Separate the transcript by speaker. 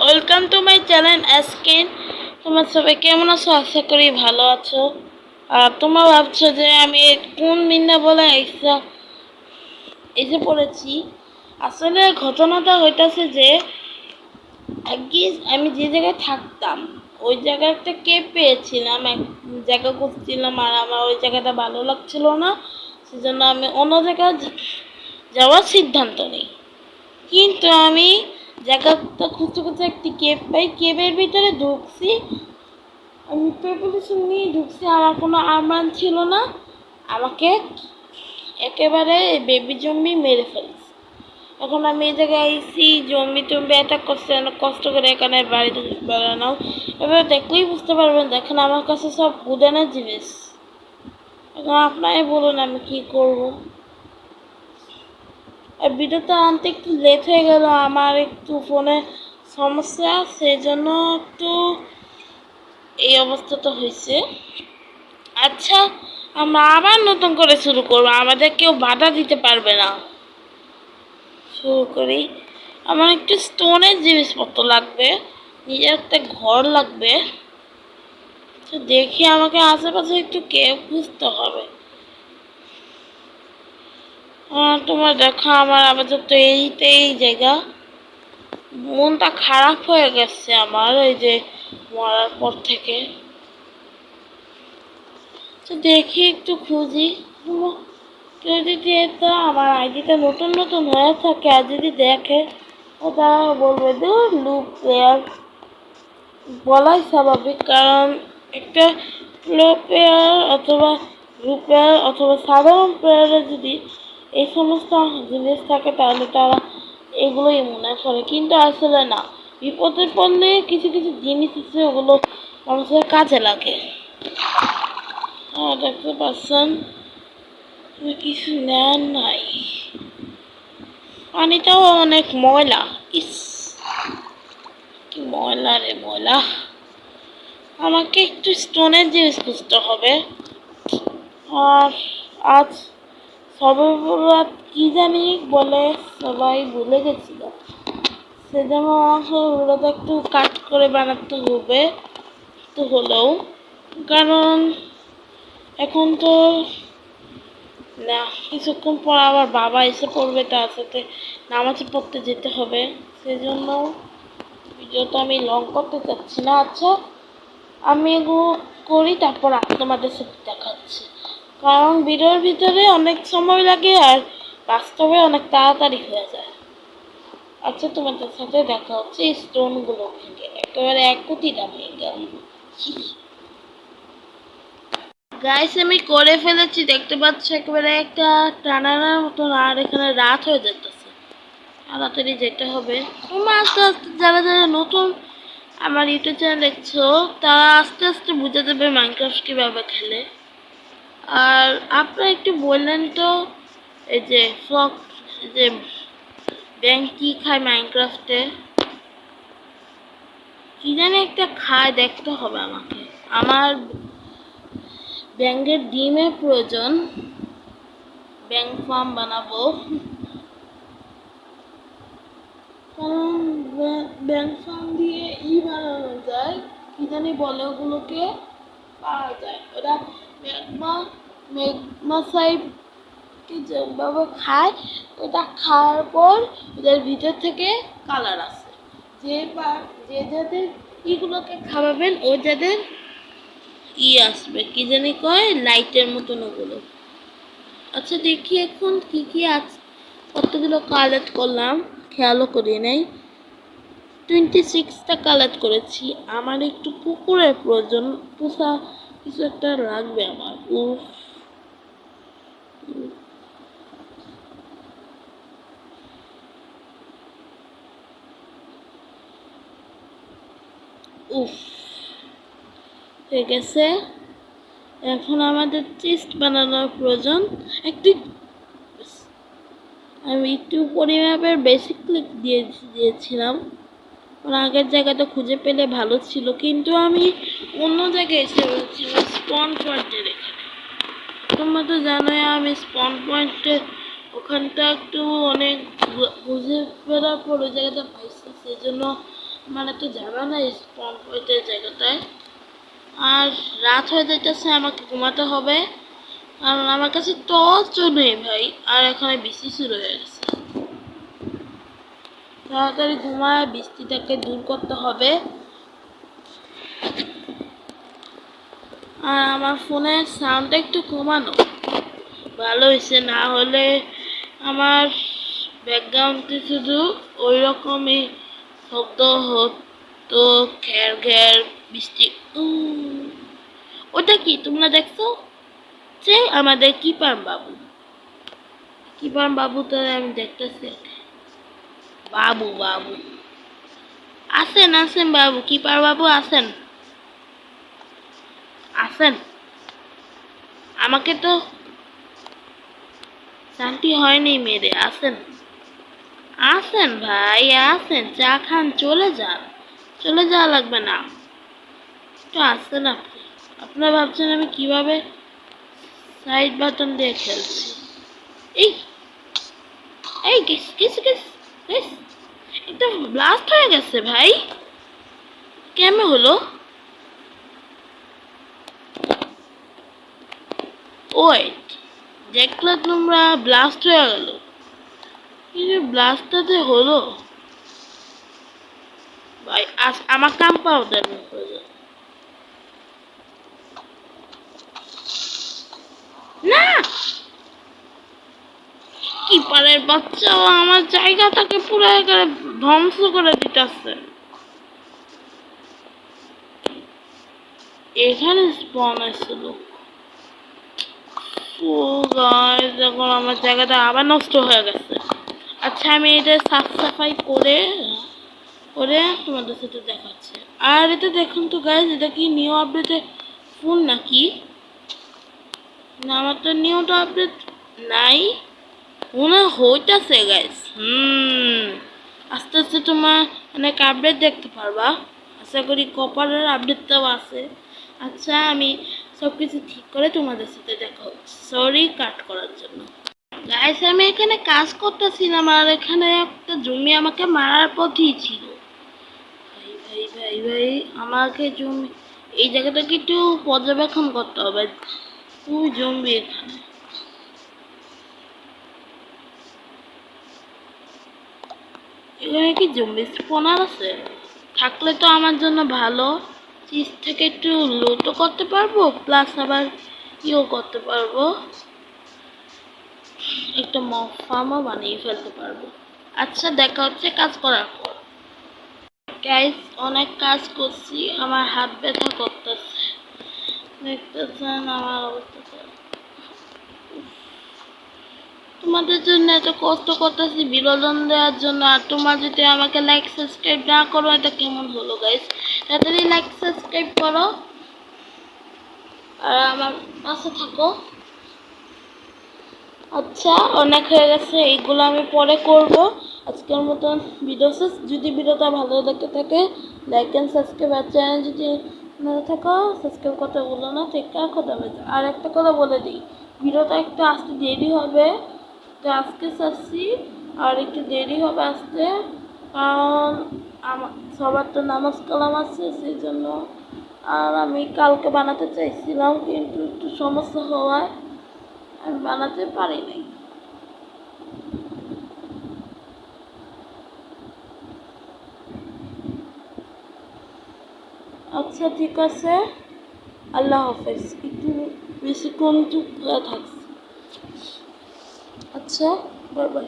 Speaker 1: Welcome to my channel এসকেন। তোমরা সবাই কেমন আছো? আশা করি ভালো আছো। আর তোমরা ভাবছো যে আমি কোন মিন্না বলে এসে পড়েছি। আসলে ঘটনাটা হইতাছে যে একদিন আমি যে জায়গায় থাকতাম ওই জায়গায় একটা কেপ পেয়েছিলাম, এক জায়গা খুঁজছিলাম আর আমার ওই জায়গাটা ভালো লাগছিল না, সেজন্য আমি অন্য জায়গায় যাওয়ার সিদ্ধান্ত নিই। কিন্তু আমি জায়গাটা খুঁজতে খুঁজতে একটি কেব পাই, কেবের ভিতরে ঢুকছি, আমি প্রিপারেশন নিয়ে ঢুকছি, আমার কোনো আরমান ছিল না, আমাকে একেবারে বেবি জম্বি মেরে ফেলছে। এখন আমি এই জায়গায় আইসি, জম্বি টম্বি অ্যাটাক করছে, অনেক কষ্ট করে এখানে বাড়িতে বেড়ানো। এবার দেখলেই বুঝতে পারবেন, দেখেন আমার কাছে সব উডানের জিনিস। এখন আপনারাই বলুন আমি কি করব। আর ভিডিওটা আনতে একটু লেট হয়ে গেল, আমার একটু ফোনে সমস্যা, সেই জন্য একটু এই অবস্থাটা হয়েছে। আচ্ছা, আমরা আবার নতুন করে শুরু করবো, আমাদের কেউ বাধা দিতে পারবে না। শুরু করি। আমার একটু স্টোনের জিনিসপত্র লাগবে, নিজের একটা ঘর লাগবে। তো দেখি আমাকে আশেপাশে একটু কেউ খুঁজতে হবে। তোমার দেখা আমার আপাতত এই জায়গা, মনটা খারাপ হয়ে গেছে আমার এই যে মরার পর থেকে। তো দেখি একটু খুঁজি, কেউ যদি এটা আমার আইডিটা নতুন নতুন হয়ে থাকে আর যদি দেখে, ও তারা বলবে দূর লুপ প্লেয়ার, বলাই স্বাভাবিক। কারণ একটা প্লো প্লেয়ার অথবা গ্রুপ প্লেয়ার অথবা সাধারণ প্লেয়ারের যদি এই সমস্ত জিনিস থাকে তাহলে তারা এগুলোই মনে করে, কিন্তু আসলে না। বিপদে পড়লে কিছু কিছু জিনিস আছে, ওগুলো মানুষের কাজে লাগে। দেখতে পাচ্ছেন কিছু নেন নাই, পানিটাও অনেক ময়লা। ইস, কি ময়লা রে ময়লা। আমাকে একটু স্টোনের জিনিস খুঁজতে হবে। আর আজ সবে বরাত কি জানি বলে সবাই ভুলে গেছিল, সেজন্য আমাকে ওগুলোতে একটু কাট করে বানাতে হবে তো হলেও। কারণ এখন তো না, কিছুক্ষণ পর আবার বাবা এসে পড়বে, তার সাথে নামাজ পড়তে যেতে হবে, সেজন্য ভিডিওটা আমি লং করতে চাচ্ছি না। আচ্ছা, আমি এগুলো করি, তারপর তোমাদের সাথে দেখাচ্ছি। কারণ ভিডিওর ভিতরে অনেক সময় লাগে আর বাস্তবে অনেক তাড়াতাড়ি হয়ে যায়। আচ্ছা, তোমাদের সাথে দেখা হচ্ছে এই স্টোনগুলো ভেঙে, একেবারে এক কোটিটা ভেঙে গেল। গাইস, আমি করে ফেলেছি, দেখতে পাচ্ছ একেবারে একটা টানানোর মতন। আর এখানে রাত হয়ে যেতেছে, তাড়াতাড়ি যেতে হবে। তোমরা আস্তে আস্তে যারা যারা নতুন আমার ইউটিউব চ্যানেল দেখছো, তারা আস্তে আস্তে বুঝে দেবে মাইনক্রাফট কীভাবে খেলে। আর আপনারা একটু বললেন তো, এই যে ফ্রক, যে ব্যাঙ কি খায় মাইনক্রাফটে, কি জানি একটা খায়, দেখতে হবে আমাকে। আমার ব্যাঙের ডিমের প্রয়োজন, ব্যাঙ ফার্ম বানাবো। কারণ ব্যাঙ ফার্ম দিয়ে বানানো যায়, কি জানি বলে ওগুলোকে, পাওয়া যায়। ওরা ম্যাগমাসাইটকে যেভাবে খায়, ওটা খাওয়ার পর ওদের ভিতর থেকে কালার আসে। যে যাদের ইগুলোকে খাওয়াবেন ও যাদের আসবে, কি জানি কয়, লাইটের মতন ওগুলো। আচ্ছা, দেখি এখন কি কি আছে। কতগুলো কালেক্ট করলাম খেয়ালও করি নাই। 26টা কালেক্ট করেছি। আমার একটু পুকুরের প্রয়োজন, পোষা কিছু একটা লাগবে আমার। উফ, উফ, হয়ে গেছে। এখন আমাদের চেস্ট বানানোর প্রয়োজন। একটু আমি একটু পরিমাপের বেসিক ক্লিক দিয়েছিলাম, আগের জায়গাটা খুঁজে পেলে ভালো ছিল, কিন্তু আমি অন্য জায়গায় এসে বলছিলাম স্পন পয়েন্টের এখানে। তোমরা তো জানোই আমি স্পন পয়েন্টের ওখানটা একটু অনেক বুঝে ফেরার পর ওই জায়গাটা পাইছি, সেই জন্য মানে তো যাবে না স্পন পয়েন্ট জায়গাটায়। আর রাত হয়ে যাইতেছে, আমাকে ঘুমাতে হবে, কারণ আমার কাছে টর্চও নেই ভাই, আর এখানে বৃষ্টি শুরু হয়ে গেছে। তাড়াতাড়ি ঘুমায় বৃষ্টিটাকে দূর করতে হবে। আর আমার ফোনের সাউন্ডটা একটু কমানো ভালো হয়েছে, না হলে আমার ব্যাকগ্রাউন্ডে শুধু ওই রকমই শব্দ হতো, ঘ্যার ঘ্যার বৃষ্টি। ওটা কি তোমরা দেখছো? যে আমাদের কিপার বাবু তো আমি দেখতেছি। বাবু বাবু আসেন আসেন বাবু, কিপার বাবু আসেন আসেন। আমাকে তো শান্তি হয়নি মেরে, আসেন আসেন ভাই আসেন, চা খান, চলে যান, চলে যাওয়া লাগবে না, তো আসেন আপনি। আপনারা ভাবছেন আমি কিভাবে সাইড বাটন দিয়ে খেলছি। এই এই কিস কিস কিস কিস, একদম ব্লাস্ট হয়ে গেছে ভাই, কেমন হলো? ওয়েট, দেখলে তোমরা ব্লাস্ট হয়ে গেল, কিন্তু ব্লাস্টটাতে হলো ভাই। আমার কাম পাউডার না, কিপারের বাচ্চাও আমার জায়গাটাকে পুরো একেবারে ধ্বংস করে দিতেছে। এখানে স্পন হয়েছিল। ও গাইস, এখন আমার জায়গাটা আবার নষ্ট হয়ে গেছে। আচ্ছা, আমি এটা সাফ সাফাই করে করে তোমাদের সাথে দেখাচ্ছি। আর এটা দেখুন তো গাইস, এটা কি নিউ আপডেটে ফোন নাকি? না, আমার তো নিউ আপডেট নাই মনে হইতাছে গাইস। আস্তে আস্তে তোমার অনেক আপডেট দেখতে পারবা, আশা করি কপারের আপডেটটাও আছে। আচ্ছা, আমি সব কিছু ঠিক করে তোমাদের সাথে দেখা হচ্ছে। সরি কাট করার জন্য গাইস, আমি এখানে কাজ করতেছিলাম, আর এখানে একটা জমি আমাকে মারার পথেই ছিল। ভাই ভাই ভাই ভাই, আমাকে জমি এই জায়গাটাকে একটু পর্যবেক্ষণ করতে হবে। তুই জমি এখানে এখানে কি জম্বি স্পনার আছে? থাকলে তো আমার জন্য ভালো, চিজ থেকে একটু লুটও করতে পারবো, প্লাস আবার ইও করতে পারবো, একটা মব ফার্মও বানিয়ে ফেলতে পারবো। আচ্ছা, দেখা হচ্ছে কাজ করার পর। গাইস, অনেক কাজ করছি, আমার হাত ব্যথা করতেছে, দেখতেছেন আমার অবস্থা। তোমাদের জন্য এত কষ্ট করতেছি বিনোদন দেওয়ার জন্য, আর তোমরা যদি আমাকে লাইক সাবস্ক্রাইব না করো, এটা কেমন হলো গাইস? তাড়াতাড়ি লাইক সাবস্ক্রাইব করো আর আমার পাশে থাকো। আচ্ছা, অনেক হয়ে গেছে, এইগুলো আমি পরে করব। আজকের মতন ভিডিও শেষ। যদি ভিডিওটা ভালো লেগে থাকে, লাইক অ্যান্ড সাবস্ক্রাইব, আর চ্যানেল যদি ভালো থাকো সাবস্ক্রাইব করতে ভুলো না। ঠিক আছে, কথা বলতে আর একটা কথা বলে দিই, ভিডিওটা একটু আসতে দেরি হবে, তো আজকে চাচ্ছি আর একটু দেরি হবে আসতে, কারণ আমার সবার তো নামাজ কালাম আছে সেই জন্য। আর আমি কালকে বানাতে চাইছিলাম, কিন্তু একটু সমস্যা হওয়ায় আমি বানাতে পারি নাই। আচ্ছা ঠিক আছে, আল্লাহ হাফেজ। একটু বেশিক্ষণ চুপ হয়ে থাকছি। আচ্ছা, বাই বাই।